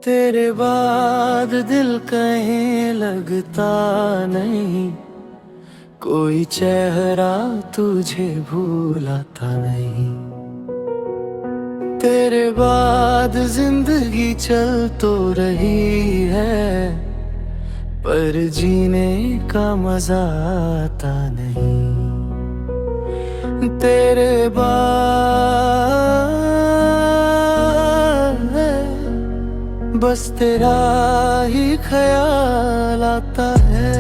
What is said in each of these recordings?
तेरे बाद दिल कहीं लगता नहीं, कोई चेहरा तुझे भूलाता नहीं। तेरे बाद जिंदगी चल तो रही है, पर जीने का मजा आता नहीं। तेरे बाद बस तेरा ही ख्याल आता है।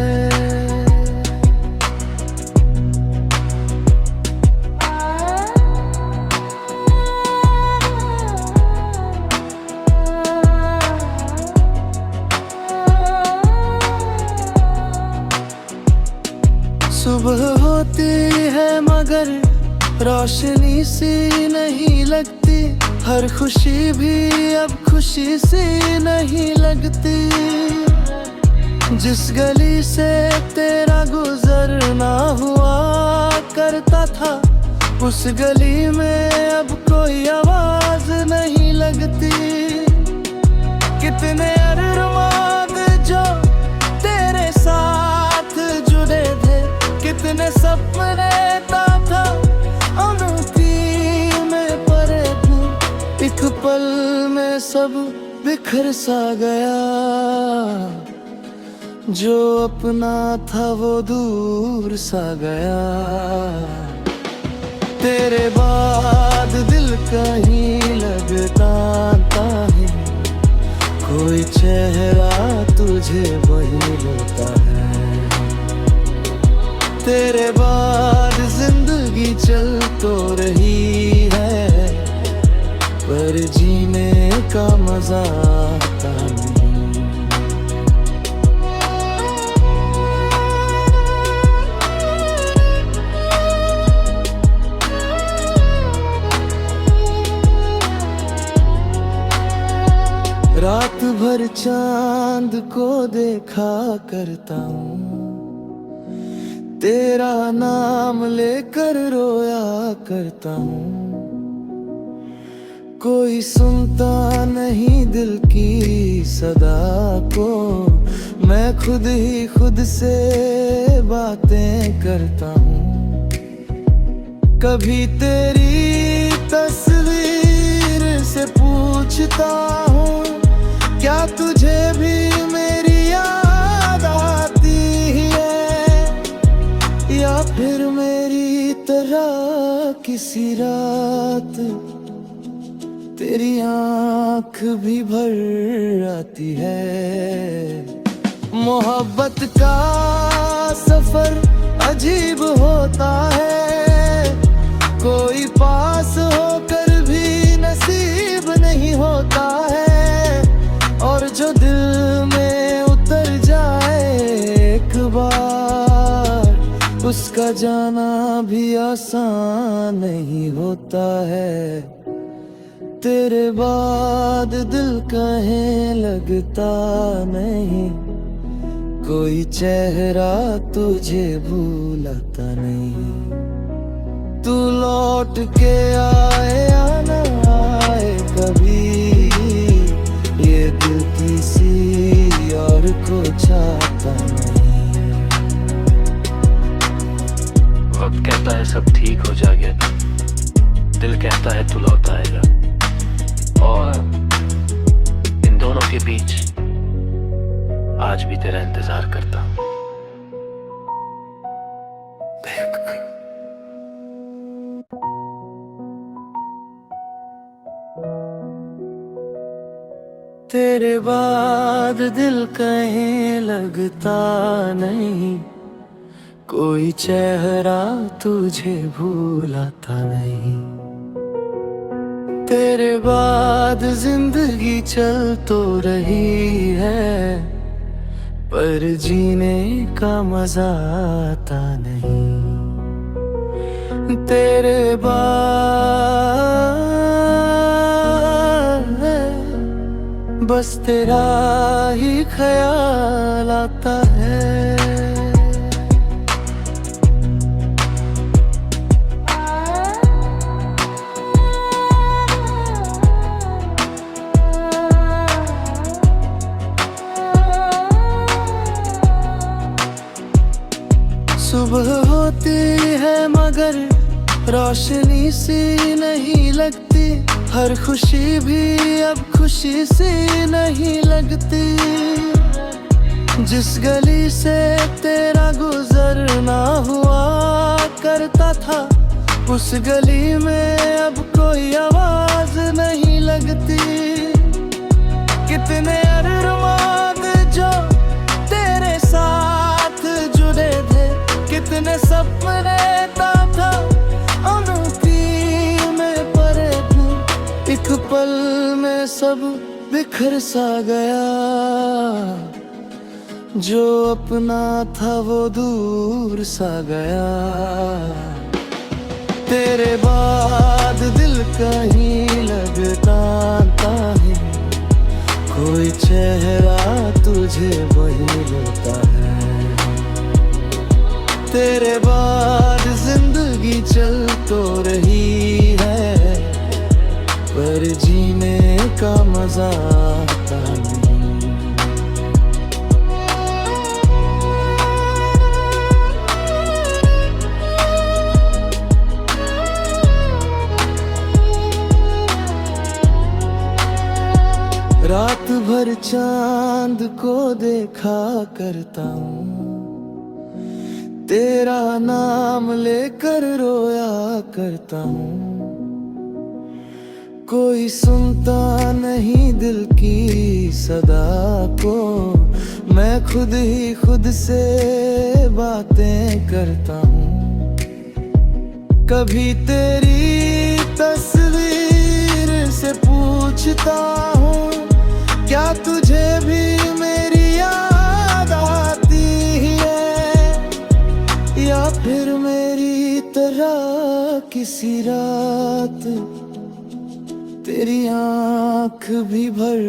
सुबह होती है मगर रोशनी सी नहीं लगती, हर खुशी भी अब खुशी सी नहीं लगती। जिस गली से तेरा गुजरना हुआ करता था, उस गली में अब कोई आवाज नहीं लगती। कितने अरमान जो तेरे साथ जुड़े थे, कितने सपने था अनूठी में परे थे, एक पल में सब बिखर सा गया। जो अपना था वो दूर सा गया। तेरे बाद दिल कहीं लगता है, कोई चेहरा तुझे वही होता है। तेरे बाद जिंदगी चल तो रही है, पर जीने का मजा आता नहीं। रात भर चांद को देखा करता हूँ, तेरा नाम लेकर रोया करता हूँ। कोई सुनता नहीं दिल की सदा को, मैं खुद ही खुद से बातें करता हूँ। कभी तेरी तस्वीर से पूछता हूँ, क्या तुझे भी मेरी याद आती है, या फिर मेरी तरह किसी रात तेरी आँख भी भर आती है। मोहब्बत का सफर अजीब होता है, कोई पास होकर भी नसीब नहीं होता है। और जो दिल में उतर जाए एक बार, उसका जाना भी आसान नहीं होता है। तेरे बाद दिल कहीं लगता नहीं, कोई चेहरा तुझे भूलाता नहीं। तू लौट के आए या न आए कभी, ये दिल किसी और को चाहता नहीं। वक्त कहता है सब ठीक हो जाएगा, दिल कहता है तू लौट आएगा। और इन दोनों के बीच आज भी तेरा इंतजार करता हूं। तेरे बाद दिल कहीं लगता नहीं, कोई चेहरा तुझे भूलाता नहीं। तेरे बाद जिंदगी चल तो रही है, पर जीने का मजा आता नहीं। तेरे बाद बस तेरा ही ख्याल आता है। रोशनी सी नहीं लगती, हर खुशी भी अब खुशी सी नहीं लगती। जिस गली से तेरा गुजरना हुआ करता था, उस गली में अब कोई आवाज नहीं लगती। कितने अरमान जो तेरे साथ जुड़े थे, कितने सपने था अनूठी में परे थे, एक पल में सब बिखर सा गया। जो अपना था वो दूर सा गया। तेरे बाद दिल कहीं लगता है, कोई चेहरा तुझे वही होता है। तेरे बाद जिंदगी चल तो रही है, पर जीने का मजा आता नहीं। रात भर चांद को देखा करता हूँ, तेरा नाम लेकर रोया करता हूँ। कोई सुनता नहीं दिल की सदा को, मैं खुद ही खुद से बातें करता हूँ। कभी तेरी तस्वीर से पूछता हूँ, क्या तुझे भी मेरी याद आती है, या फिर मेरी तरह किसी रात तेरी आँख भी भर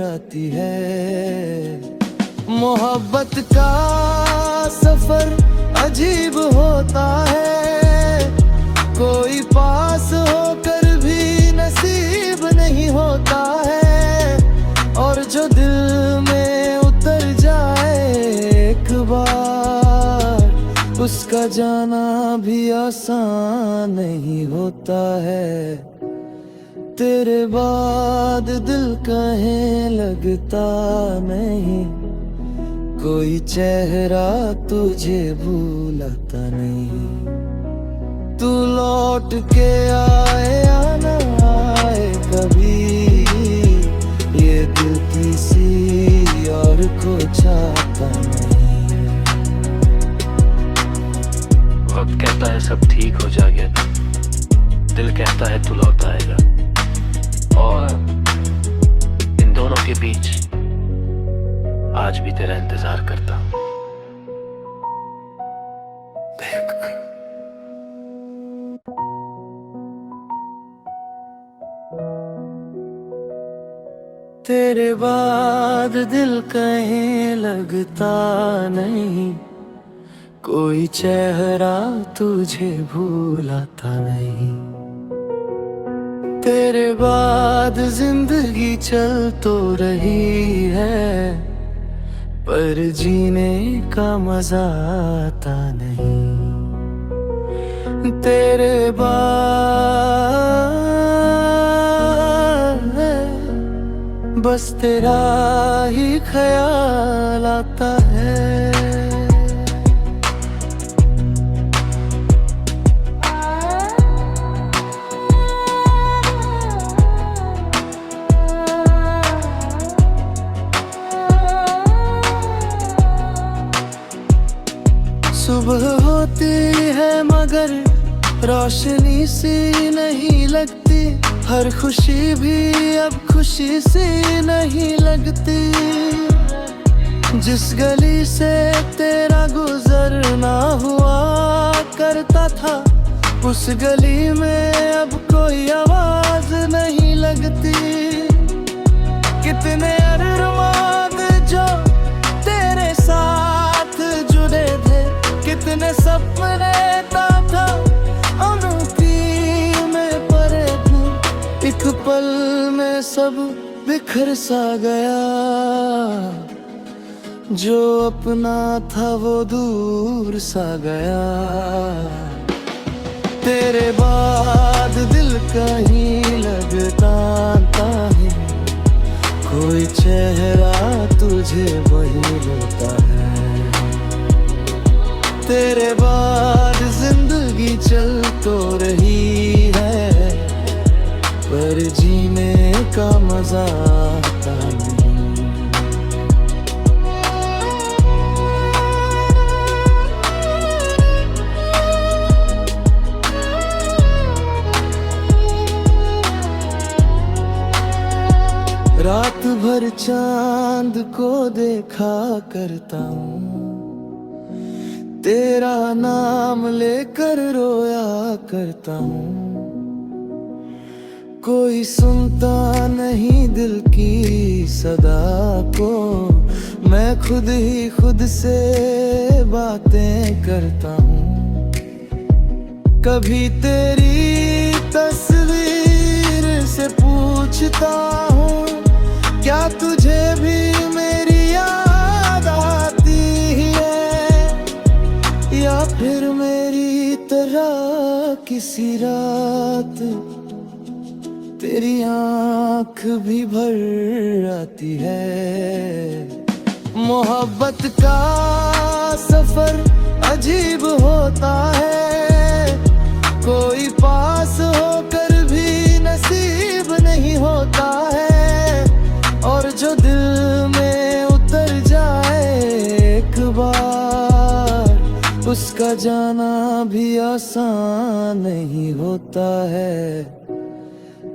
आती है। मोहब्बत का सफर अजीब होता है, कोई पास होकर भी नसीब नहीं होता है। और जो दिल में उतर जाए एक बार, उसका जाना भी आसान नहीं होता है। तेरे बाद दिल कहीं लगता नहीं, कोई चेहरा तुझे भूलता नहीं। तू लौट के आए या ना आए कभी, ये दिल किसी और को चाहता नहीं। वक्त कहता है सब ठीक हो जाएगा, दिल कहता है तू लौट आएगा, और इन दोनों के बीच आज भी तेरा इंतजार करता हूं। तेरे बाद दिल कहीं लगता नहीं, कोई चेहरा तुझे भूलता नहीं। तेरे बाद जिंदगी चल तो रही है, पर जीने का मजा आता नहीं। तेरे बाद बस तेरा ही ख्याल आता है। सुबह होती है मगर रोशनी सी नहीं लगती, हर खुशी भी अब खुशी सी नहीं लगती। जिस गली से तेरा गुजरना हुआ करता था, उस गली में अब कोई आवाज नहीं लगती। कितने अरमान जो तेरे साथ जुड़े थे, कितने सपने था अनूठी में परे थे, एक पल में सब बिखर सा गया। जो अपना था वो दूर सा गया। तेरे बाद दिल कहीं लगता है, कोई चेहरा तुझे वही रोता है। तेरे बाद जिंदगी चल तो रही है, पर जीने का मजा आता नहीं। रात भर चांद को देखा करता हूँ, तेरा नाम लेकर रोया करता हूँ। कोई सुनता नहीं दिल की सदा को, मैं खुद ही खुद से बातें करता हूँ। कभी तेरी तस्वीर से पूछता हूँ, क्या तुझे भी मेरी याद आती है, या फिर मेरी तरह किसी रात तेरी आँख भी भर आती है। मोहब्बत का सफर अजीब होता है, कोई पास होकर भी नसीब नहीं होता है, और जो दिल में उतर जाए एक बार, उसका जाना भी आसान नहीं होता है।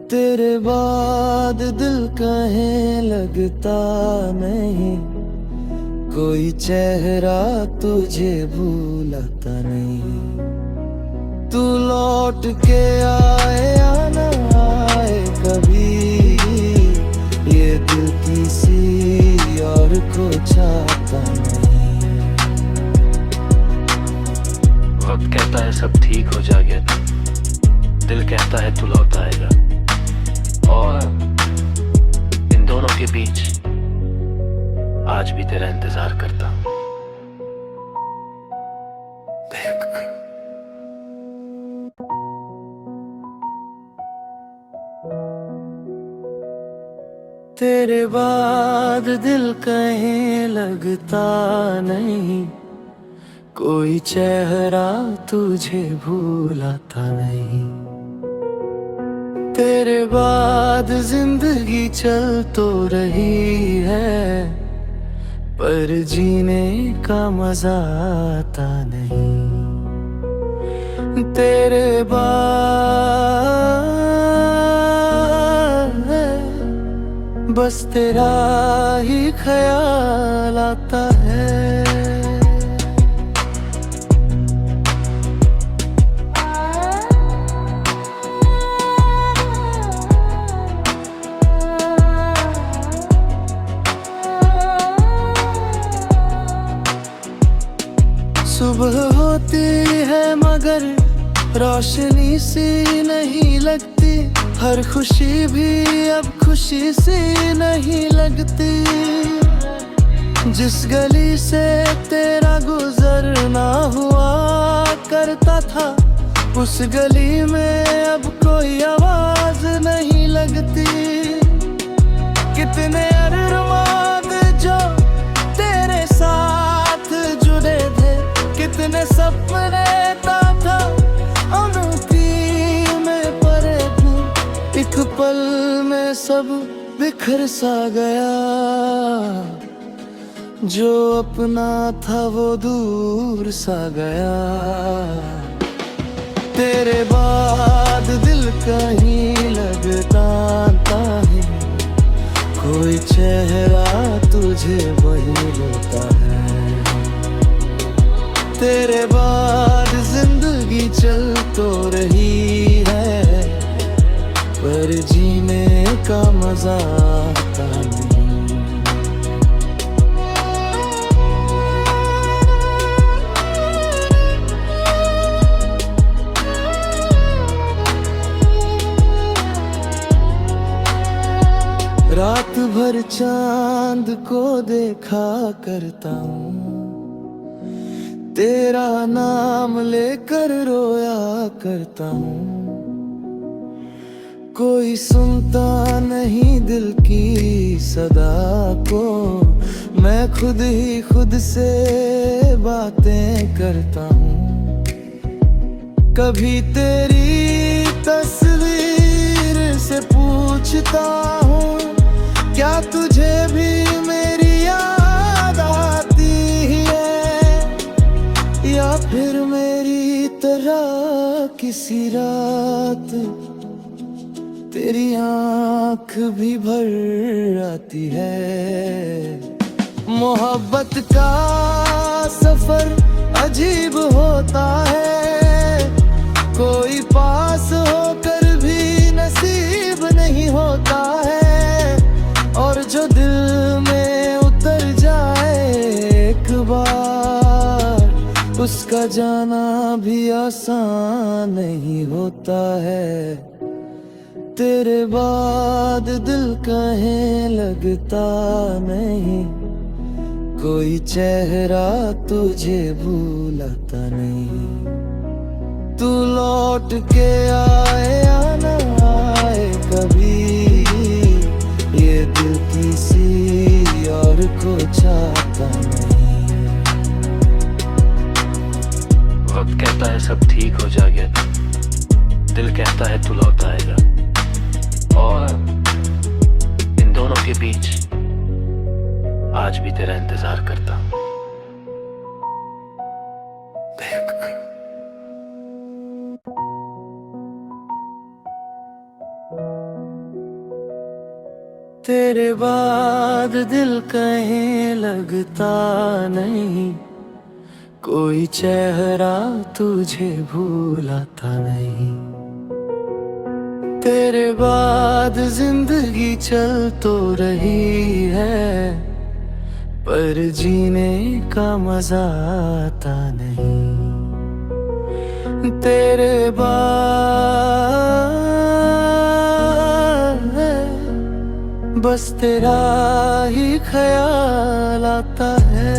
तेरे बाद दिल कहीं लगता नहीं, कोई चेहरा तुझे भूलता नहीं। तू लौट के आए या ना आए कभी, ये दिल किसी और को चाहता नहीं। वक्त कहता है सब ठीक हो जाएगा, दिल कहता है तू लौट आएगा, और इन दोनों के बीच आज भी तेरा इंतजार करता हूं। तेरे बाद दिल कहीं लगता नहीं, कोई चेहरा तुझे भूलता नहीं। तेरे बाद जिंदगी चल तो रही है, पर जीने का मजा आता नहीं। तेरे बाद बस तेरा ही ख्याल आता है। सुबह होती है मगर रोशनी सी नहीं लगती, हर खुशी भी अब खुशी सी नहीं लगती। जिस गली से तेरा गुजरना हुआ करता था, उस गली में अब कोई आवाज नहीं लगती। कितने अरमान जो तेरे साथ जुड़े थे, कितने सपने था अनूठी में परे थे, एक पल में सब बिखर सा गया। जो अपना था वो दूर सा गया। तेरे बाद दिल कहीं लगता है, कोई चेहरा तुझे वही रोता है। तेरे बाद जिंदगी चल तो रही है, पर जीने का मजा आता नहीं। रात भर चांद को देखा करता हूँ, तेरा नाम लेकर रोया करता हूँ। कोई सुनता नहीं दिल की सदा को, मैं खुद ही खुद से बातें करता हूँ। कभी तेरी तस्वीर से पूछता हूँ, क्या तुझे भी मेरी याद आती है, या फिर मेरी तरह किसी रात तेरी आँख भी भर आती है। मोहब्बत का सफर अजीब होता है, कोई पास होकर भी नसीब नहीं होता है, और जो दिल में उतर जाए एक बार, उसका जाना भी आसान नहीं होता है। तेरे बाद दिल कहीं लगता नहीं, कोई चेहरा तुझे भूलता नहीं। तू लौट के आए या न आए कभी, ये दिल किसी और को चाहता नहीं। वक्त कहता है सब ठीक हो जाएगा, दिल कहता है तू लौट आएगा, और इन दोनों के बीच आज भी तेरा इंतजार करता हूं। तेरे बाद दिल कहीं लगता नहीं, कोई चेहरा तुझे भूलता नहीं। तेरे बाद जिंदगी चल तो रही है, पर जीने का मजा आता नहीं। तेरे बाद बस तेरा ही ख्याल आता है।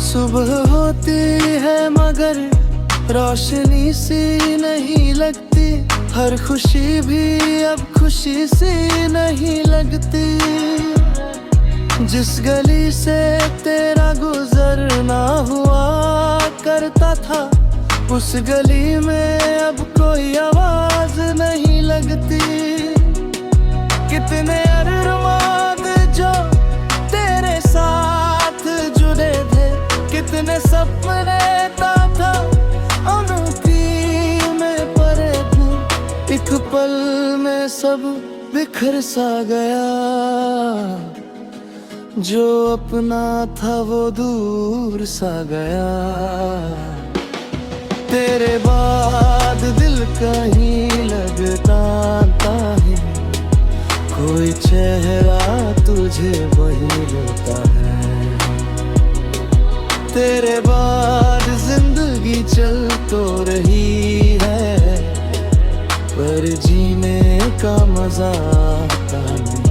सुबह होती है मगर रोशनी सी नहीं लगती, हर खुशी भी अब खुशी सी नहीं लगती। जिस गली से तेरा गुजरना हुआ करता था, उस गली में अब कोई आवाज नहीं लगती। कितने अरमान जो तेरे साथ जुड़े थे, कितने सपने था उनकी में परे थे, एक पल में सब बिखर सा गया। जो अपना था वो दूर सा गया। तेरे बाद दिल कहीं लगता है, कोई चेहरा तुझे वही रोता है। तेरे बाद जिंदगी चल तो रही है, पर जीने का मजा आता नहीं।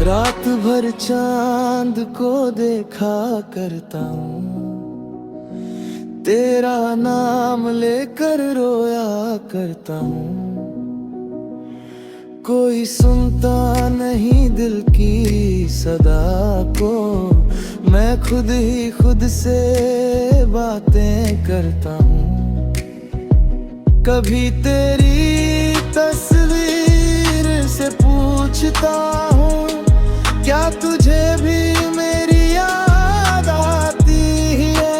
रात भर चांद को देखा करता हूँ, तेरा नाम लेकर रोया करता हूँ। कोई सुनता नहीं दिल की सदा को, मैं खुद ही खुद से बातें करता हूँ। कभी तेरी तस्वीर से पूछता हूँ, क्या तुझे भी मेरी याद आती है,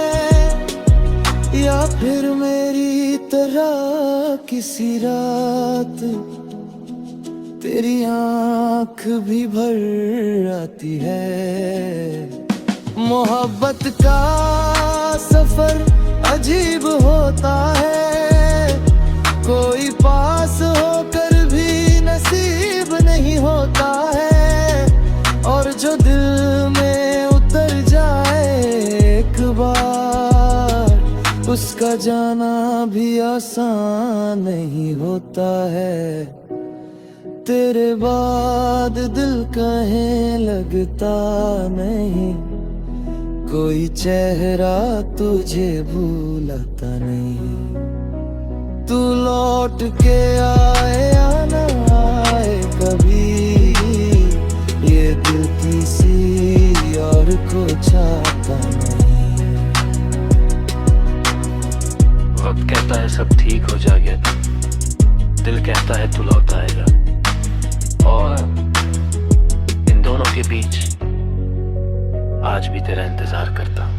या फिर मेरी तरह किसी रात तेरी आँख भी भर आती है। मोहब्बत का सफर अजीब होता है, कोई पास होकर भी नसीब नहीं होता है, और जो दिल में उतर जाए एक बार, उसका जाना भी आसान नहीं होता है। तेरे बाद दिल कहीं लगता नहीं, कोई चेहरा तुझे भूलता नहीं। तू लौट के आए या ना आए कभी, ये दिल किसी और को चाहता नहीं। वक्त कहता है सब ठीक हो जाएगा, दिल कहता है तू लौट आएगा, और इन दोनों के बीच आज भी तेरा इंतजार करता हूं।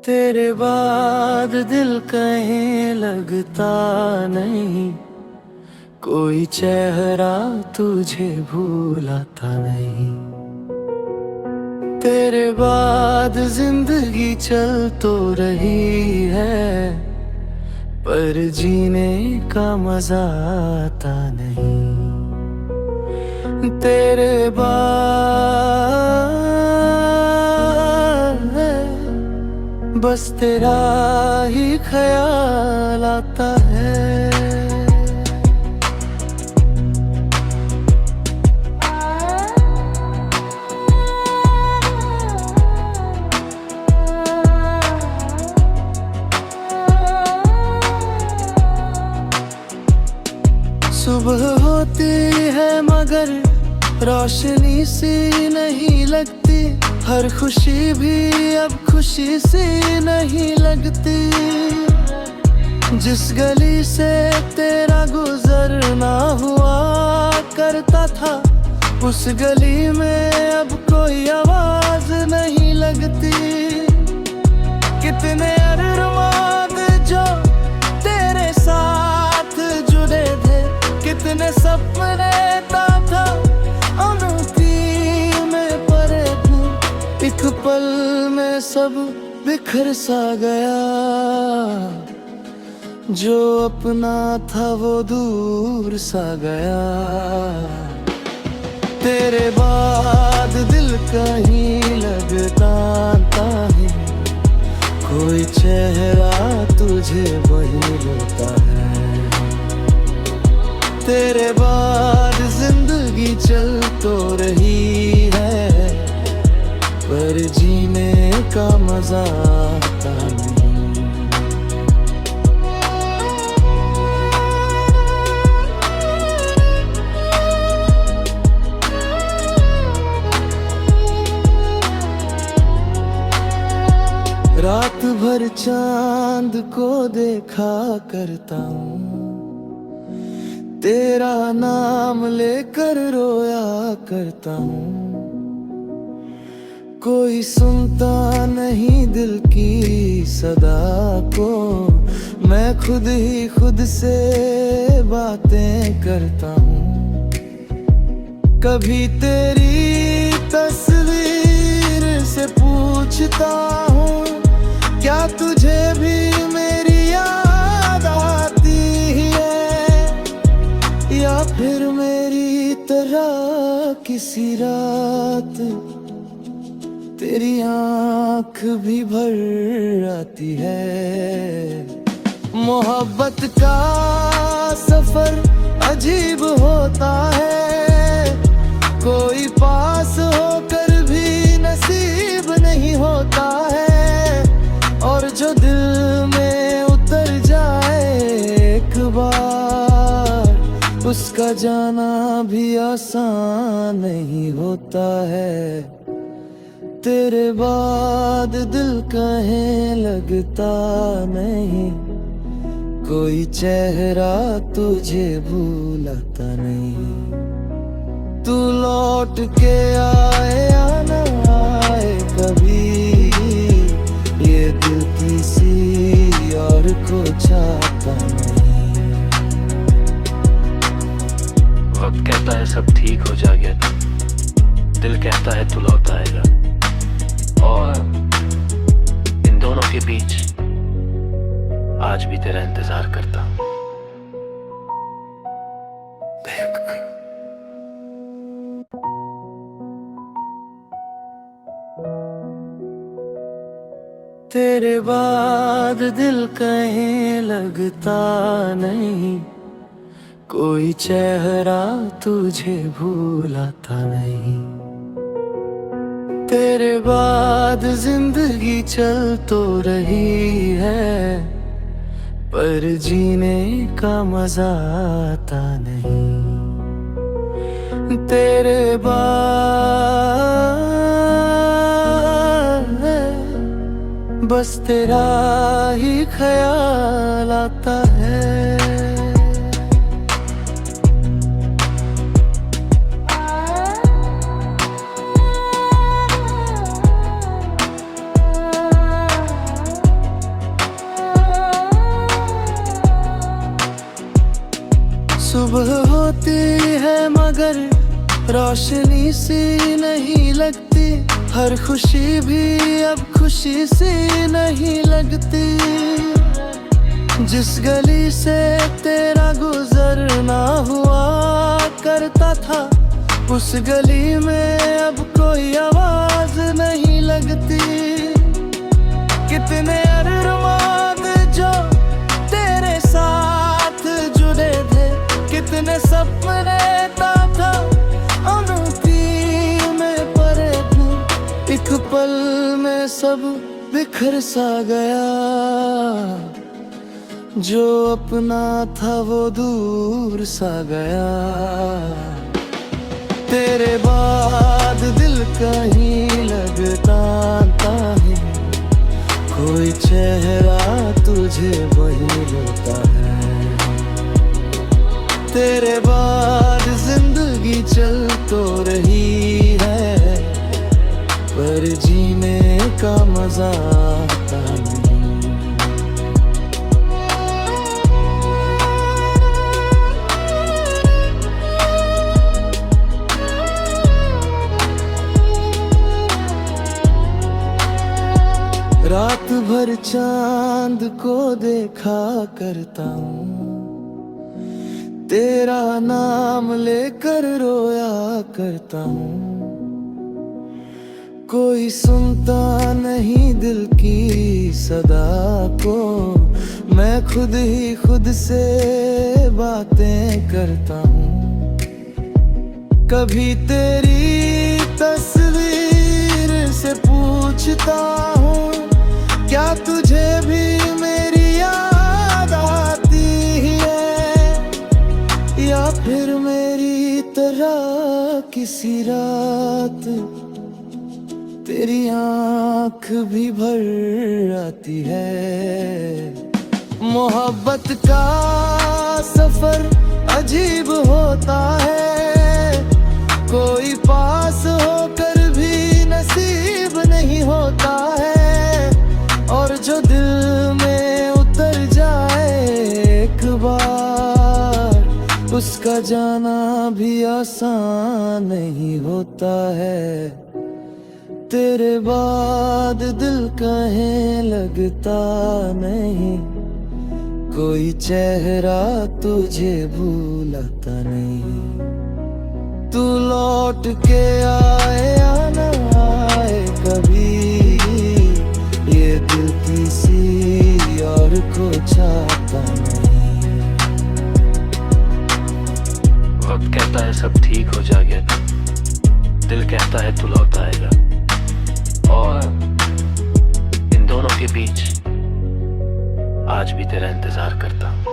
तेरे बाद दिल कहीं लगता नहीं, कोई चेहरा तुझे भूलता नहीं। तेरे बाद जिंदगी चल तो रही है, पर जीने का मजा आता नहीं। तेरे बाद बस तेरा ही ख्याल आता है। सुबह होती है मगर रोशनी सी नहीं लगती, हर खुशी भी अब खुशी सी नहीं लगती। जिस गली से तेरा गुजरना हुआ करता था, उस गली में अब कोई आवाज नहीं लगती। कितने अरमान जो तेरे साथ जुड़े थे, कितने सपने था अनूठी में परे थे, एक पल में सब बिखर सा गया। जो अपना था वो दूर सा गया। तेरे बाद दिल कहीं लगता है, कोई चेहरा तुझे वही होता है। तेरे बाद जिंदगी चल तो रही है, पर जीने का मजा आता नहीं। रात भर चांद को देखा करता हूँ, तेरा नाम लेकर रोया करता हूँ। कोई सुनता नहीं दिल की सदा को, मैं खुद ही खुद से बातें करता हूँ। कभी तेरी तस्वीर से पूछता हूँ, क्या तुझे भी मेरी याद आती है, या फिर मेरी तरह किसी रात तेरी आँख भी भर आती है। मोहब्बत का सफर अजीब होता है, कोई पास होकर भी नसीब नहीं होता है, और जो दिल में उतर जाए एक बार, उसका जाना भी आसान नहीं होता है। तेरे बाद दिल कहीं लगता नहीं, कोई चेहरा तुझे भूलता नहीं। तू लौट के आए या ना आए कभी, ये दिल किसी और को चाहता नहीं। और इन दोनों के बीच आज भी तेरा इंतजार करता हूं। तेरे बाद दिल कहीं लगता नहीं, कोई चेहरा तुझे भूलाता नहीं। तेरे बाद जिंदगी चल तो रही है, पर जीने का मजा आता नहीं। तेरे बाद बस तेरा ही ख्याल आता है। सुबह होती है मगर रोशनी सी नहीं लगती, हर खुशी भी अब खुशी सी नहीं लगती। जिस गली से तेरा गुजरना हुआ करता था, उस गली में अब कोई आवाज नहीं लगती। कितने अरमान जो तेरे साथ जुड़े थे, कितने सपने था एक पल में सब बिखर सा गया। जो अपना था वो दूर सा गया। तेरे बाद दिल कहीं लगता है, कोई चेहरा तुझे वही लगता है। तेरे बाद जिंदगी चल तो रही है, पर जीने का मजा आता नहीं। रात भर चांद को देखा करता हूँ, तेरा नाम लेकर रोया करता हूँ। कोई सुनता नहीं दिल की सदा को, मैं खुद ही खुद से बातें करता हूँ। कभी तेरी तस्वीर से पूछता हूँ, क्या तुझे भी मेरी याद आती है, या फिर मेरी तरह किसी रात तेरी आँख भी भर आती है। मोहब्बत का सफर अजीब होता है, कोई पास होकर भी नसीब नहीं होता है। और जो दिल में उतर जाए एक बार, उसका जाना भी आसान नहीं होता है। तेरे बाद दिल कहीं लगता नहीं, कोई चेहरा तुझे भूलता नहीं। तू लौट के आए या न आए कभी, ये दिल किसी और को चाहता नहीं। वक्त कहता है सब ठीक हो जाएगा, दिल कहता है तू लौट आएगा। और इन दोनों के बीच आज भी तेरा इंतजार करता हूं।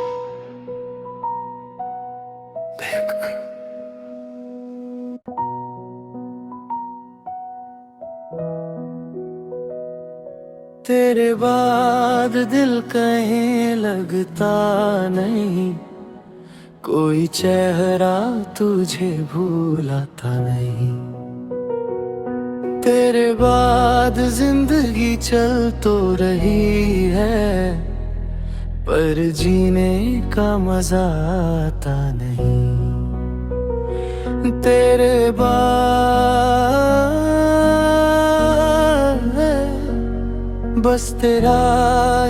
तेरे बाद दिल कहीं लगता नहीं, कोई चेहरा तुझे भूलाता नहीं। तेरे बाद जिंदगी चल तो रही है, पर जीने का मजा आता नहीं। तेरे बाद बस तेरा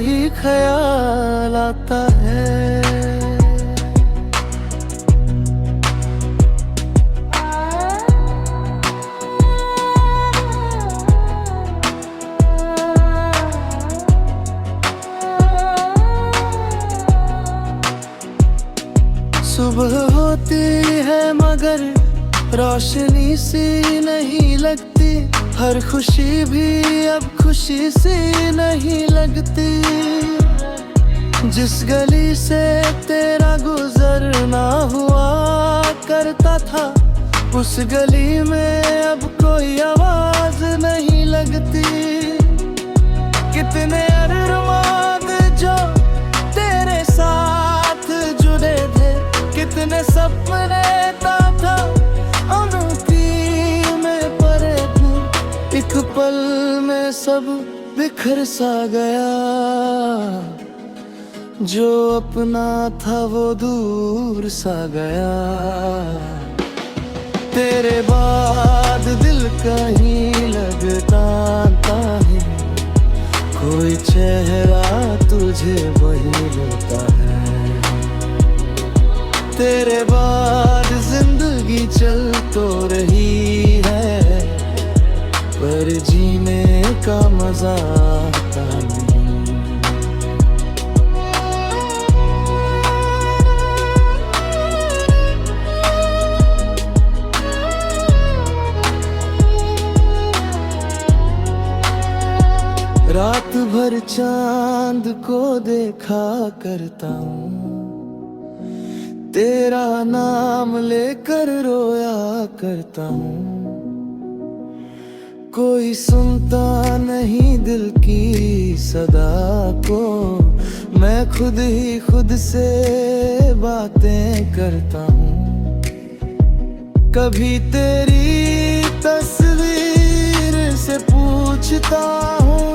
ही ख्याल आता है। सुबह होती है मगर रोशनी सी नहीं लगती, हर खुशी भी अब खुशी सी नहीं लगती। जिस गली से तेरा गुजरना हुआ करता था, उस गली में अब कोई आवाज नहीं लगती। कितने अरमान जो तेरे साथ जुड़े थे, कितने सपने था अनूठी में पड़े थे, एक पल में सब बिखर सा गया। जो अपना था वो दूर सा गया। तेरे बाद दिल कहीं लगता है, कोई चेहरा तुझे वही रोता है। तेरे बाद जिंदगी चल तो रही है, पर जीने का मजा आता नहीं। रात भर चांद को देखा करता हूँ, तेरा नाम लेकर रोया करता हूँ। कोई सुनता नहीं दिल की सदा को, मैं खुद ही खुद से बातें करता हूँ। कभी तेरी तस्वीर से पूछता हूँ,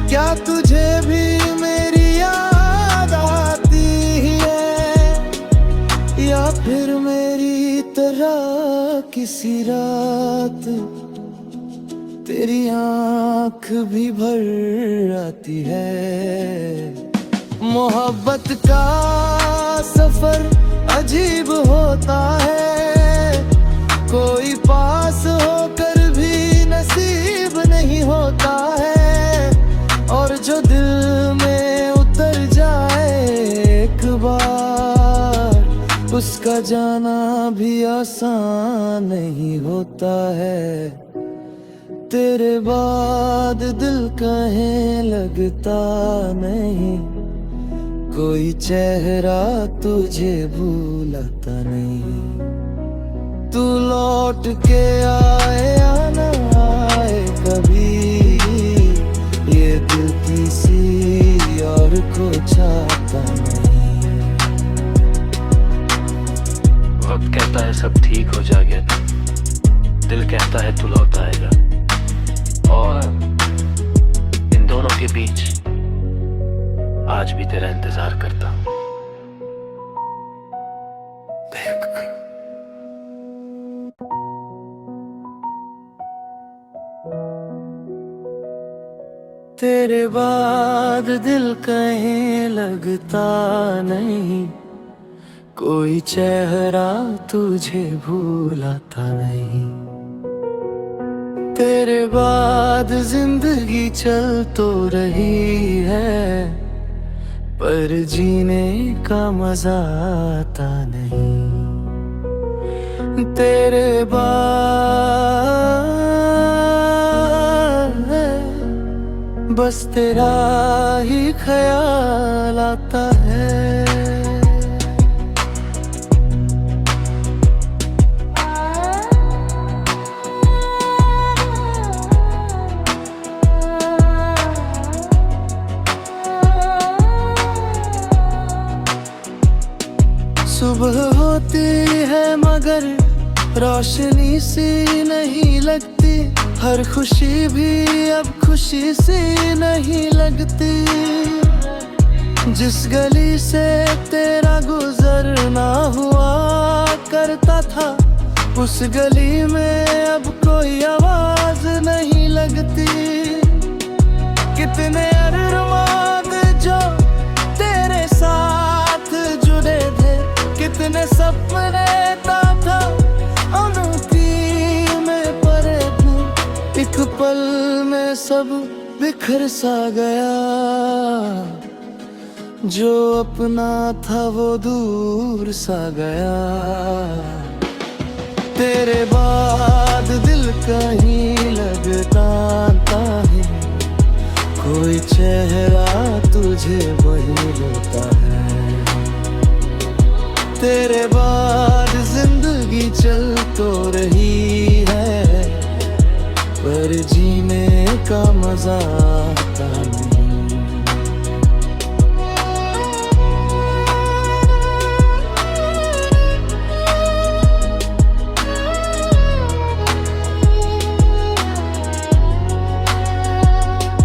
क्या तुझे भी मेरी याद आती है, या फिर मेरी तरह किसी रात तेरी आँख भी भर आती है। मोहब्बत का सफर अजीब होता है, कोई पास होकर भी नसीब नहीं होता है। और जो दिल में उतर जाए एक बार, उसका जाना भी आसान नहीं होता है। तेरे बाद दिल कहीं लगता नहीं, कोई चेहरा तुझे भूलता नहीं। तू लौट के आए या न आए कभी, ये दिल किसी और को चाहता नहीं। वक्त कहता है सब ठीक हो जाएगा, दिल कहता है तू लौट आएगा। और इन दोनों के बीच आज भी तेरा इंतजार करता हूं। तेरे बाद दिल कहीं लगता नहीं, कोई चेहरा तुझे भूलता नहीं। तेरे बाद जिंदगी चल तो रही है, पर जीने का मजा आता नहीं। तेरे बाद बस तेरा ही ख्याल आता है। सुबह होती है मगर रोशनी सी नहीं लगती, हर खुशी भी अब खुशी सी नहीं लगती। जिस गली से तेरा गुजरना हुआ करता था, उस गली में अब कोई आवाज नहीं लगती। कितने में सब बिखर सा गया, जो अपना था वो दूर सा गया। तेरे बाद दिल कहीं लगता है, कोई चेहरा तुझे वही रोता है। तेरे बाद जिंदगी चल तो रही है, पर जीने का मजा आता नहीं।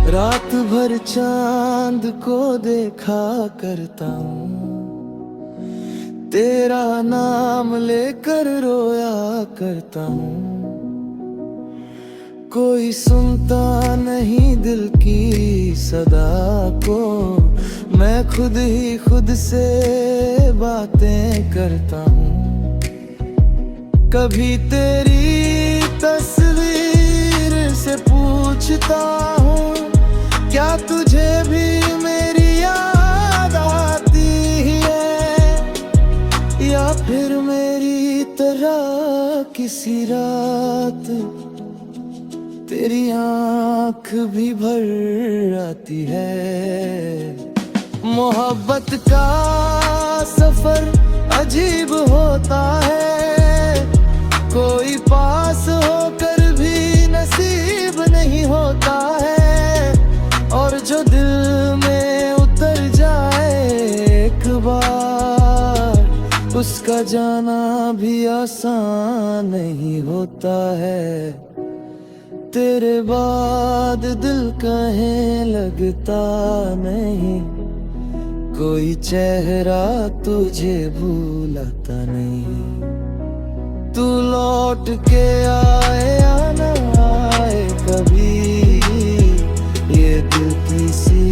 रात भर चांद को देखा करता हूँ, तेरा नाम लेकर रोया करता हूँ। कोई सुनता नहीं दिल की सदा को, मैं खुद ही खुद से बातें करता हूँ। कभी तेरी तस्वीर से पूछता हूँ, क्या तुझे भी मेरी याद आती है, या फिर मेरी तरह किसी रात तेरी आँख भी भर आती है। मोहब्बत का सफर अजीब होता है, कोई पास होकर भी नसीब नहीं होता है, और जो दिल में उतर जाए एक बार, उसका जाना भी आसान नहीं होता है। तेरे बाद दिल कहीं लगता नहीं, कोई चेहरा तुझे भूलता नहीं। तू लौट के आए या ना आए कभी, ये दिल किसी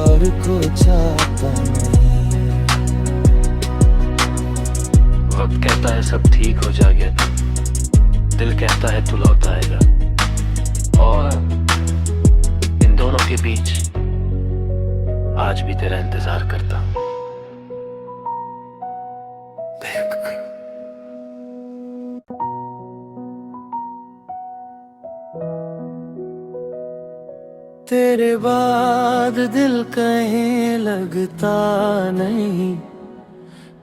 और को चाहता नहीं। वक्त कहता है सब ठीक हो जाएगा, दिल कहता है तू लौट आएगा, और इन दोनों के बीच आज भी तेरा इंतजार करता हूं। तेरे बाद दिल कहीं लगता नहीं,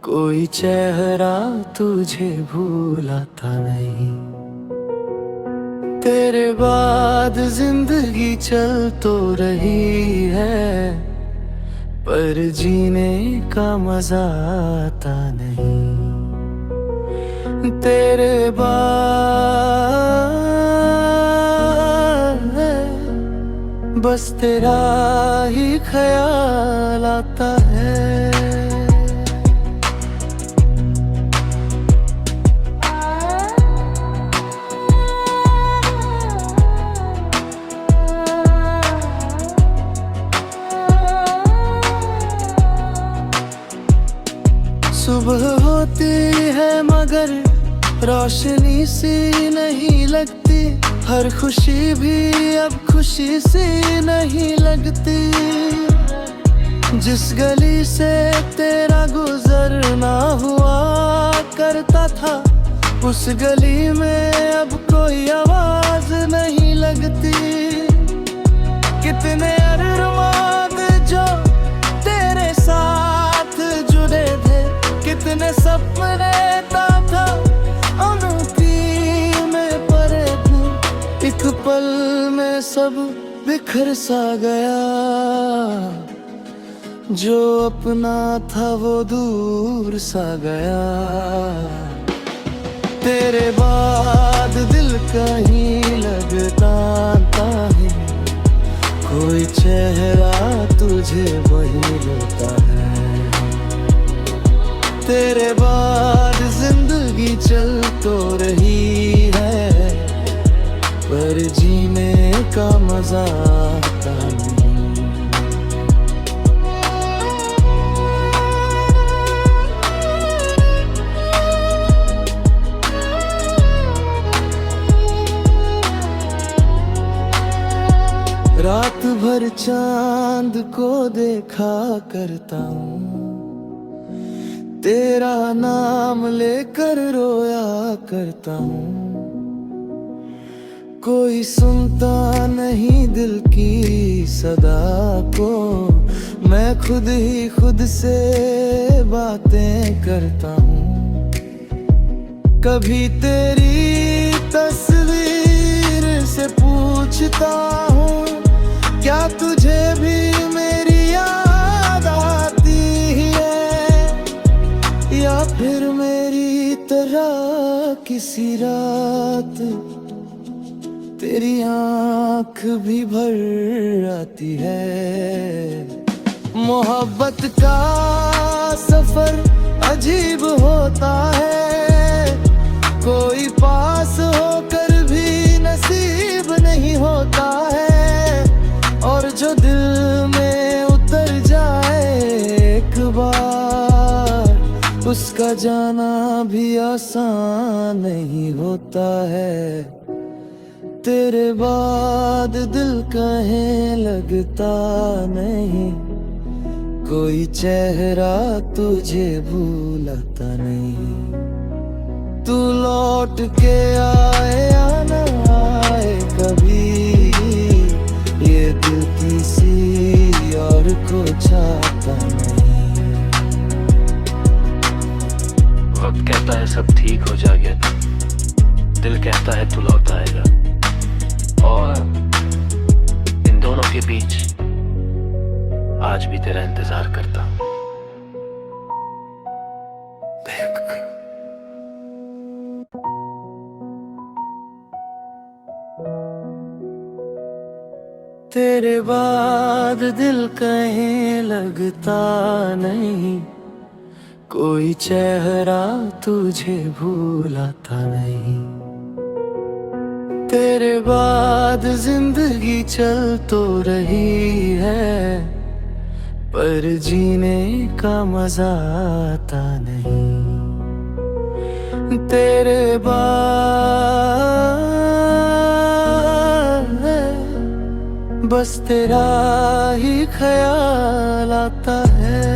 कोई चेहरा तुझे भूलता नहीं। तेरे बाद जिंदगी चल तो रही है, पर जीने का मजा आता नहीं। तेरे बाद बस तेरा ही ख्याल आता है। सुबह होती है मगर रोशनी सी नहीं लगती, हर खुशी भी अब खुशी सी नहीं लगती। जिस गली से तेरा गुजरना हुआ करता था, उस गली में अब कोई आवाज नहीं लगती। कितने अरमान जो तेरे साथ जुड़े थे, कितने सपने था उनकी में परे थे। एक पल में सब बिखर सा गया, जो अपना था वो दूर सा गया। तेरे बाद दिल कहीं लगता है, कोई चेहरा तुझे वही रोता है। तेरे बाद जिंदगी चल तो रही है, पर जीने का मजा आता नहीं। रात भर चांद को देखा करता हूँ, तेरा नाम लेकर रोया करता हूँ। कोई सुनता नहीं दिल की सदा को, मैं खुद ही खुद से बातें करता हूँ। कभी तेरी तस्वीर से पूछता हूँ, क्या तुझे भी मेरी याद आती है, या फिर मेरी तरह किसी रात तेरी आँख भी भर आती है। मोहब्बत का सफर अजीब होता है, कोई पास होकर भी नसीब नहीं होता है, और जो दिल में उतर जाए एक बार, उसका जाना भी आसान नहीं होता है। तेरे बाद दिल कहीं लगता नहीं, कोई चेहरा तुझे भूलता नहीं। तू लौट के आए या न आए कभी, ये दिल किसी और को चाहता नहीं। वक्त कहता है सब ठीक हो जाएगा, दिल कहता है तू लौट आएगा, और इन दोनों के बीच आज भी तेरा इंतजार करता हूं। तेरे बाद दिल कहीं लगता नहीं, कोई चेहरा तुझे भूलता नहीं। तेरे बाद जिंदगी चल तो रही है, पर जीने का मजा आता नहीं। तेरे बाद बस तेरा ही ख्याल आता है।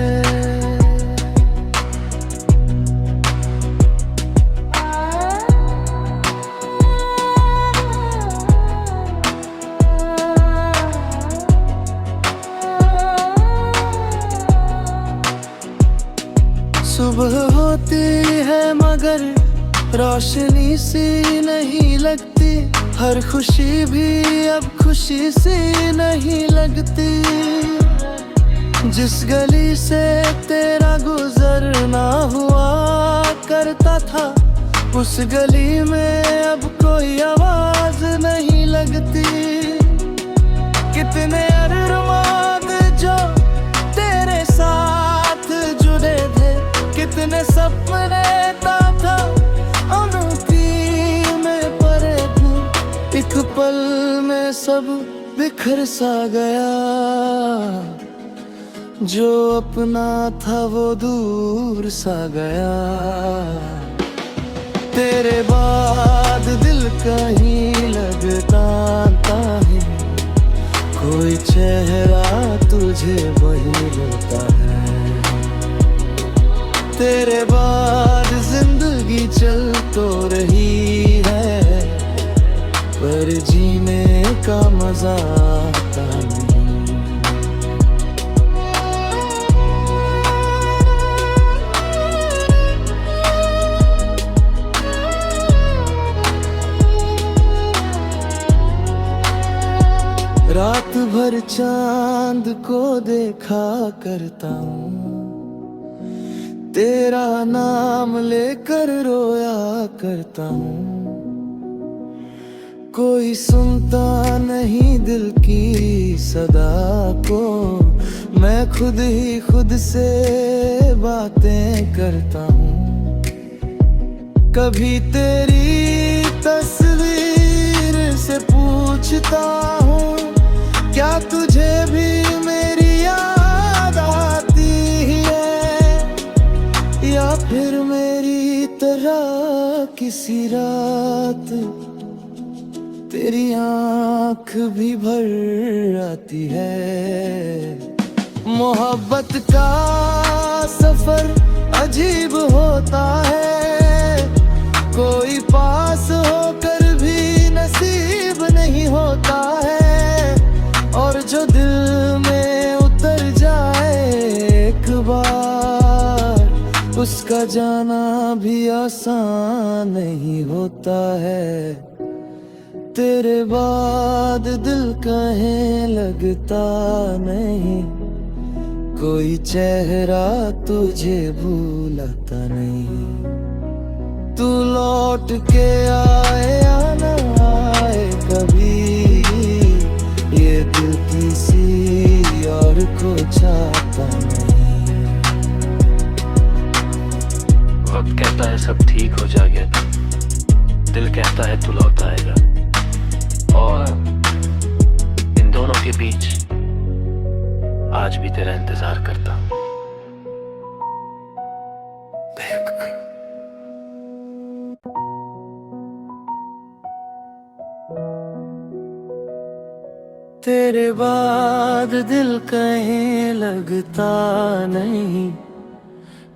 सुबह होती है मगर रोशनी सी नहीं लगती, हर खुशी भी अब खुशी सी नहीं लगती। जिस गली से तेरा गुजरना हुआ करता था, उस गली में अब कोई आवाज नहीं लगती। कितने अरमान जो तेरे साथ जुड़े थे, कितने सपने था अनूठी में परे थे, एक पल में सब बिखर सा गया। जो अपना था वो दूर सा गया। तेरे बाद दिल कहीं लगता है, कोई चेहरा तुझे वही लगता है। तेरे बाद जिंदगी चल तो रही है, पर जीने का मजा आता नहीं। रात भर चांद को देखा करता हूँ, तेरा नाम लेकर रोया करता हूँ। कोई सुनता नहीं दिल की सदा को, मैं खुद ही खुद से बातें करता हूँ। कभी तेरी तस्वीर से पूछता हूँ, क्या तुझे भी मेरी याद आती है, या फिर मेरी तरह किसी रात तेरी आँख भी भर आती है। मोहब्बत का सफर अजीब होता है, कोई पास होकर भी नसीब नहीं होता है, और जो दिल में उतर जाए एक बार, उसका जाना भी आसान नहीं होता है। तेरे बाद दिल कहीं लगता नहीं, कोई चेहरा तुझे भूलता नहीं। तू लौट के आए या न आए कभी, ये दिल किसी और को चाहता नहीं। वक्त कहता है सब ठीक हो जाएगा, दिल कहता है तू लौट आएगा, और इन दोनों के बीच आज भी तेरा इंतजार करता हूं। तेरे बाद दिल कहीं लगता नहीं,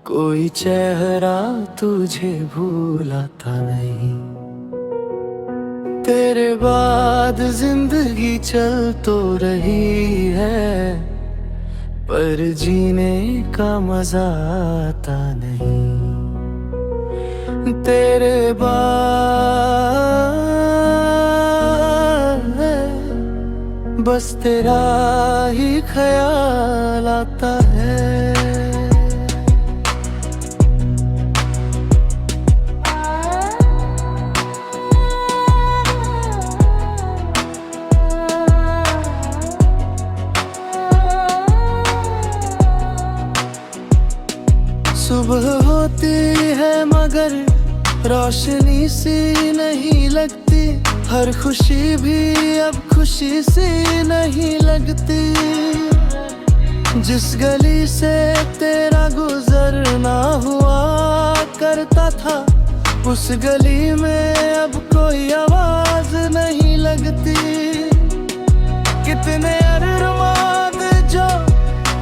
कोई चेहरा तुझे भूलता नहीं। तेरे बाद जिंदगी चल तो रही है, पर जीने का मजा आता नहीं। तेरे बाद बस तेरा ही ख्याल आता है। सुबह होती है मगर रोशनी सी नहीं लगती, हर खुशी भी अब खुशी सी नहीं लगती। जिस गली से तेरा गुजरना हुआ करता था, उस गली में अब कोई आवाज नहीं लगती। कितने अरमान जो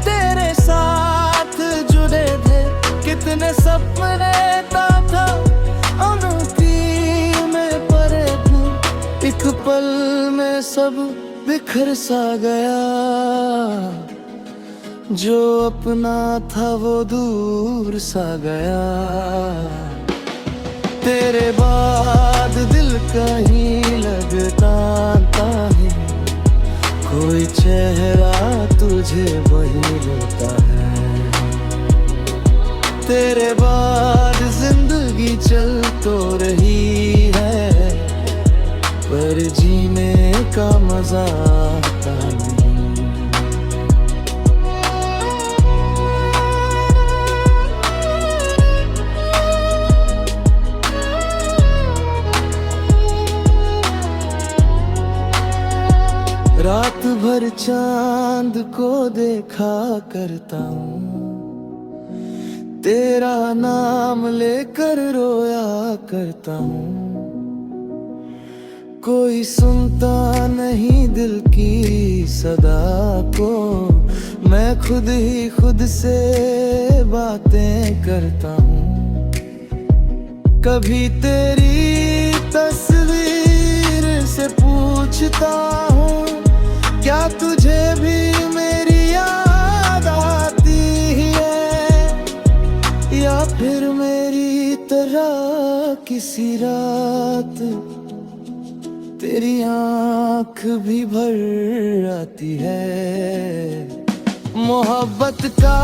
तेरे साथ जुड़े थे, कितने सपने था अनूठी में परे थे, एक पल में सब बिखर सा गया। जो अपना था वो दूर सा गया। तेरे बाद दिल कहीं लगता है, कोई चेहरा तुझे वही रोता है। तेरे बाद जिंदगी चल तो रही है, पर जीने का मजा आता नहीं। रात भर चांद को देखा करता हूँ, तेरा नाम लेकर रोया करता हूँ। कोई सुनता नहीं दिल की सदा को, मैं खुद ही खुद से बातें करता हूँ। कभी तेरी तस्वीर से पूछता हूँ, क्या तुझे भी मेरी याद आती है, या फिर मेरी तरह किसी रात तेरी आँख भी भर आती है। मोहब्बत का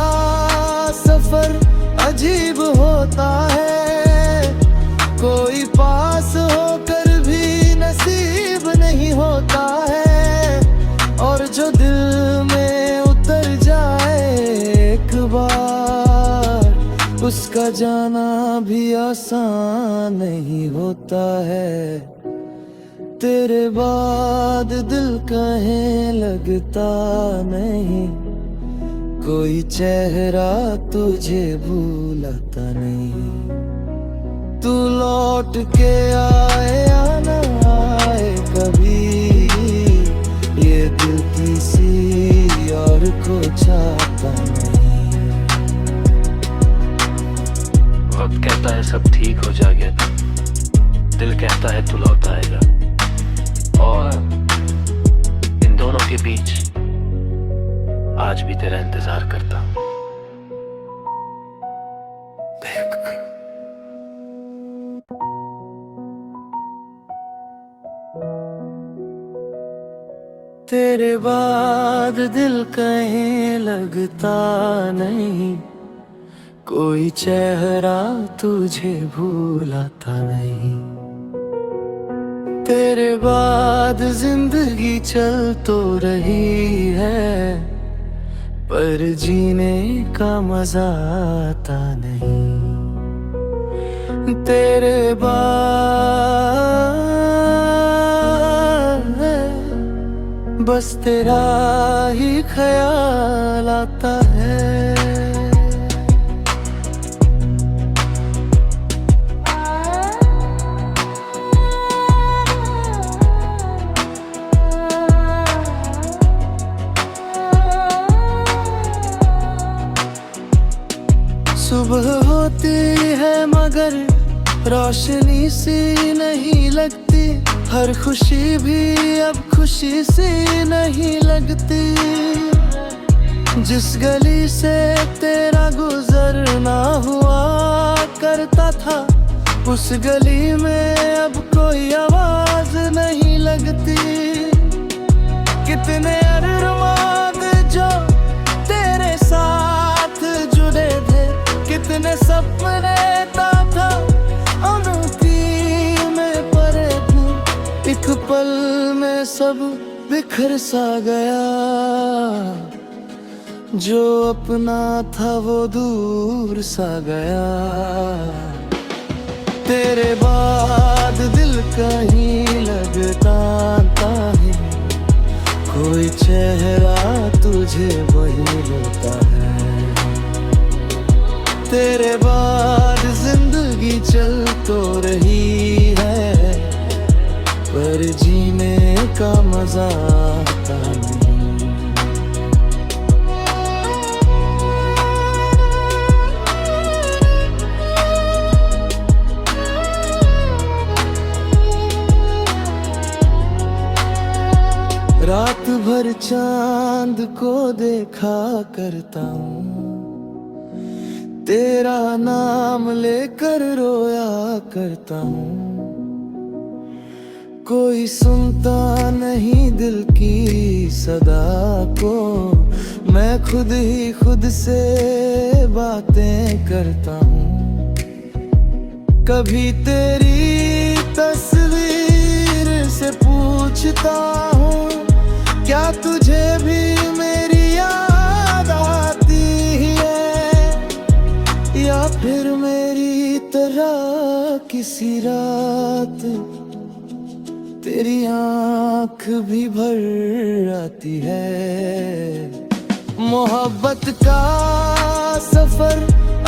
सफर अजीब होता है, कोई पास होकर भी नसीब नहीं होता है, और जो दिल में उतर जाए एक बार, उसका जाना भी आसान नहीं होता है। तेरे बाद दिल कहीं लगता नहीं, कोई चेहरा तुझे भूलता नहीं। तू लौट के आए या न आए कभी, को चाहता नहीं। वक्त कहता है सब ठीक हो जाएगा, दिल कहता है तू लौट आएगा, और इन दोनों के बीच आज भी तेरा इंतजार करता हूं। तेरे बाद दिल कहीं लगता नहीं, कोई चेहरा तुझे भूलाता नहीं। तेरे बाद जिंदगी चल तो रही है, पर जीने का मजा आता नहीं। तेरे बाद बस तेरा ही ख्याल आता है। सुबह होती है मगर रोशनी सी नहीं लगती, हर खुशी भी अब खुशी सी नहीं लगती। जिस गली से तेरा गुजरना हुआ करता था, उस गली में अब कोई आवाज नहीं लगती। कितने अरमान जो तेरे साथ जुड़े थे, कितने सपने था अनूठी में परे थे, एक पल में सब बिखर सा गया। जो अपना था वो दूर सा गया। तेरे बाद दिल कहीं लगता है, कोई चेहरा तुझे वही रोता है। तेरे बाद जिंदगी चल तो रही है, पर जीने का मजा आता नहीं। रात भर चांद को देखा करता हूँ, तेरा नाम लेकर रोया करता हूँ। कोई सुनता नहीं दिल की सदा को, मैं खुद ही खुद से बातें करता हूँ। कभी तेरी तस्वीर से पूछता हूँ, क्या तुझे भी मेरी याद आती है, या फिर मेरी तरह किसी रात तेरी आँख भी भर आती है। मोहब्बत का सफर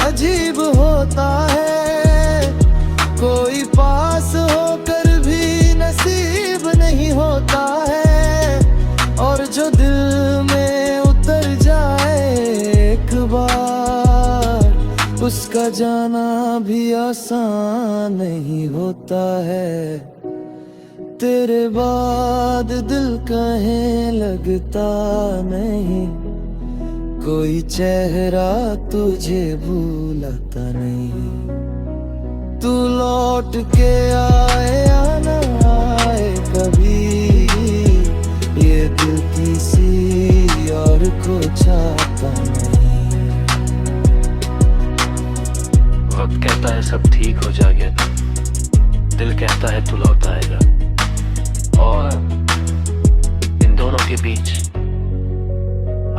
अजीब होता है, कोई पास होकर भी नसीब नहीं होता है, और जो दिल में उतर जाए एक बार, उसका जाना भी आसान नहीं होता है। तेरे बाद दिल कहीं लगता नहीं, कोई चेहरा तुझे भूलता नहीं। तू लौट के आए या ना आए कभी, ये दिल किसी और को चाहता नहीं। वक्त कहता है सब ठीक हो जाएगा, दिल कहता है तू लौट आएगा, और इन दोनों के बीच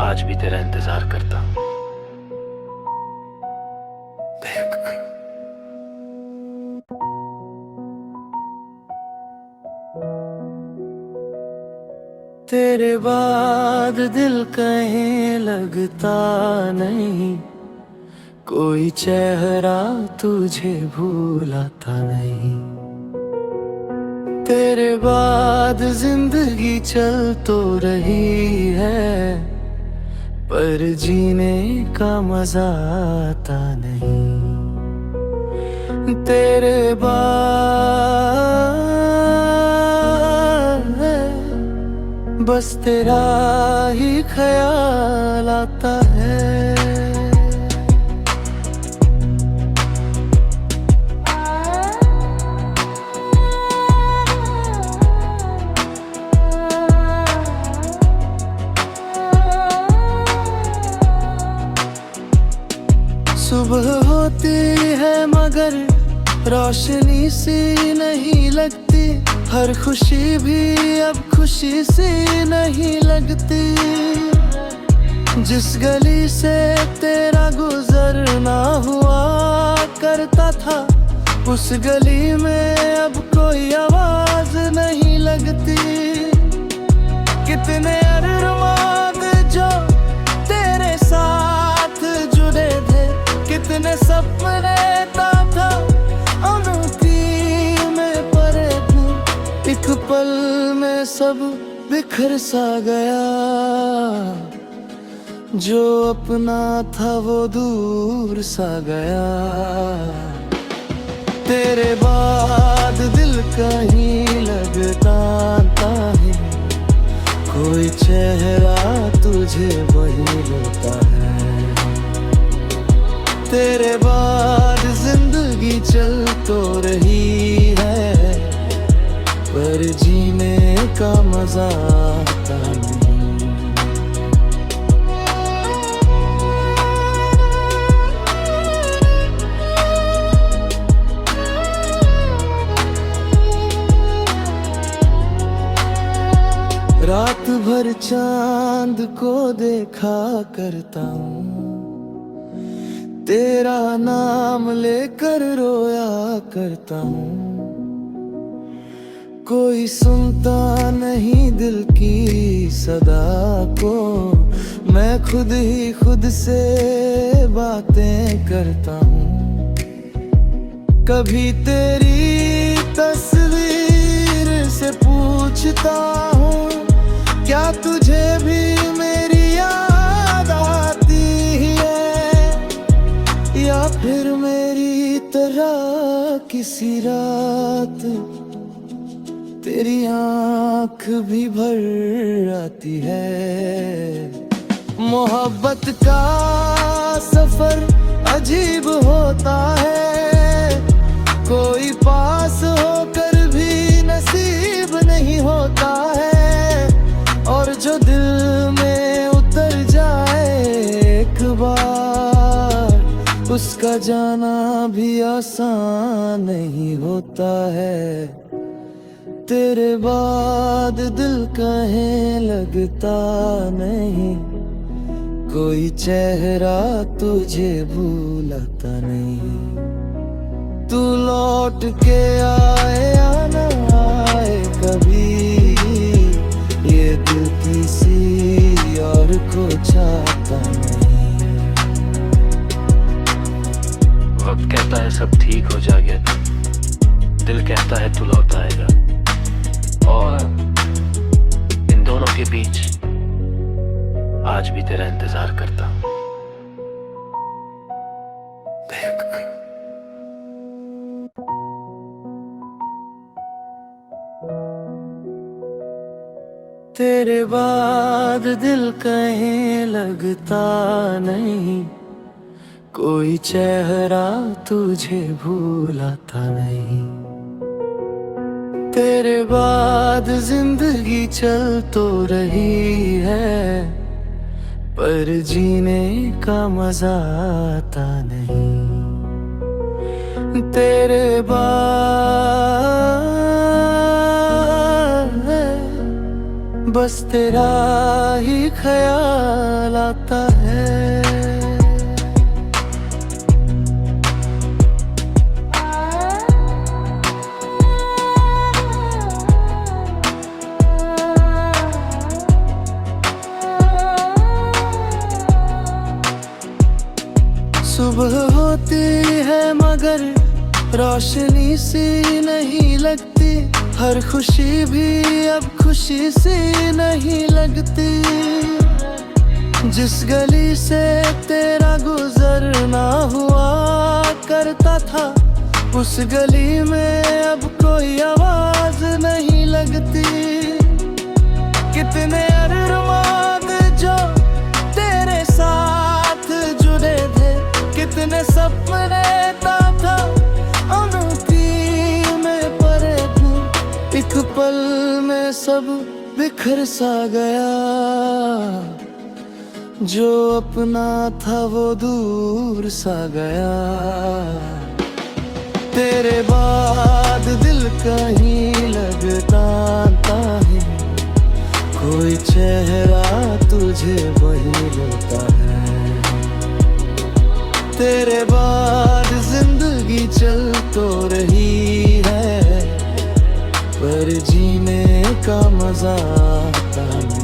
आज भी तेरा इंतजार करता हूं। तेरे बाद दिल कहीं लगता नहीं, कोई चेहरा तुझे भूलाता नहीं। तेरे बाद जिंदगी चल तो रही है, पर जीने का मजा आता नहीं। तेरे बाद बस तेरा ही ख्याल आता है। सुबह होती है मगर रोशनी सी नहीं लगती, हर खुशी भी अब खुशी सी नहीं लगती। जिस गली से तेरा गुजरना हुआ करता था, उस गली में अब कोई आवाज नहीं लगती। कितने अरमान जो तेरे साथ जुड़े थे, कितने सपने था अनूठी में परे थे, एक पल में सब बिखर सा गया। जो अपना था वो दूर सा गया। तेरे बाद दिल कहीं लगता है, कोई चेहरा तुझे वही लगता है। तेरे बाद जिंदगी चल तो रही है, पर जीने का मजा आता नहीं। रात भर चांद को देखा करता हूँ, तेरा नाम लेकर रोया करता हूँ। कोई सुनता नहीं दिल की सदा को, मैं खुद ही खुद से बातें करता हूँ। कभी तेरी तस्वीर से पूछता हूँ, क्या तुझे भी मेरी याद आती है, या फिर मेरी तरह किसी रात तेरी आँख भी भर आती है। मोहब्बत का सफर अजीब होता है, कोई पास होकर भी नसीब नहीं होता है। और जो दिल में उतर जाए एक बार, उसका जाना भी आसान नहीं होता है। तेरे बाद दिल कहीं लगता नहीं, कोई चेहरा तुझे भूलता नहीं। तू लौट के आए या ना आए कभी, ये दिल किसी और को चाहता नहीं। वक्त कहता है सब ठीक हो जाएगा, दिल कहता है तू लौट आएगा। और इन दोनों के बीच आज भी तेरा इंतजार करता हूं। तेरे बाद दिल कहीं लगता नहीं, कोई चेहरा तुझे भूलता नहीं। तेरे बाद जिंदगी चल तो रही है, पर जीने का मजा आता नहीं। तेरे बाद बस तेरा ही ख्याल आता है। सुबह होती है मगर रोशनी सी नहीं लगती, हर खुशी भी अब खुशी सी नहीं लगती। जिस गली से तेरा गुजरना हुआ करता था, उस गली में अब कोई आवाज नहीं लगती। कितने अरमान जो तेरे साथ जुड़े थे, कितने सपने था अनूठी में पड़े थे, एक पल में सब बिखर सा गया। जो अपना था वो दूर सा गया। तेरे बाद दिल कहीं लगता है, कोई चेहरा तुझे वही लगता है। तेरे बाद जिंदगी चल तो रही है, पर जीने का मजा आता नहीं।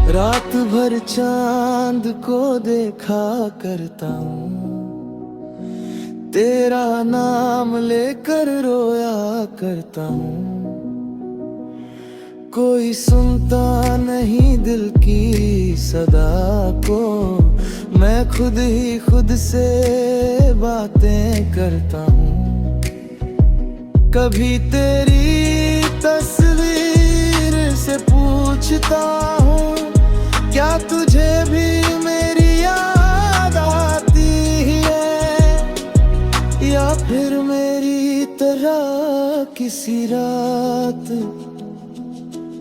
रात भर चांद को देखा करता हूँ, तेरा नाम लेकर रोया करता हूँ। कोई सुनता नहीं दिल की सदा को, मैं खुद ही खुद से बातें करता हूँ। कभी तेरी तस्वीर से पूछता हूँ, क्या तुझे भी मेरी याद आती है, या फिर मेरी तरह किसी रात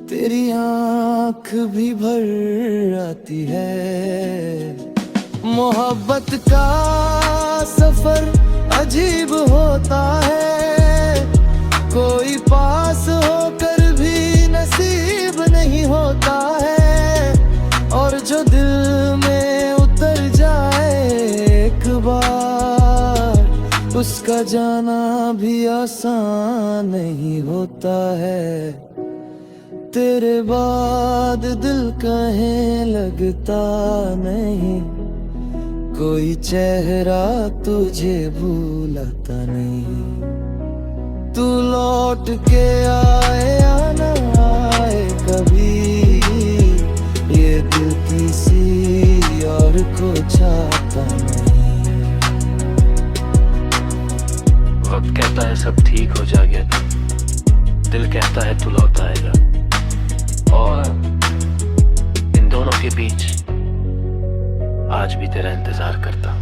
तेरी आँख भी भर आती है। मोहब्बत का सफर अजीब होता है, कोई पास होकर भी नसीब नहीं होता है। और जो दिल में उतर जाए एक बार, उसका जाना भी आसान नहीं होता है। तेरे बाद दिल कहीं लगता नहीं, कोई चेहरा तुझे भूलता नहीं। तू लौट के आए या न आए कभी, ये दिल किसी और को चाहता नहीं। वक्त कहता है सब ठीक हो जाएगा, दिल कहता है तू लौट आएगा, और इन दोनों के बीच आज भी तेरा इंतजार करता हूं।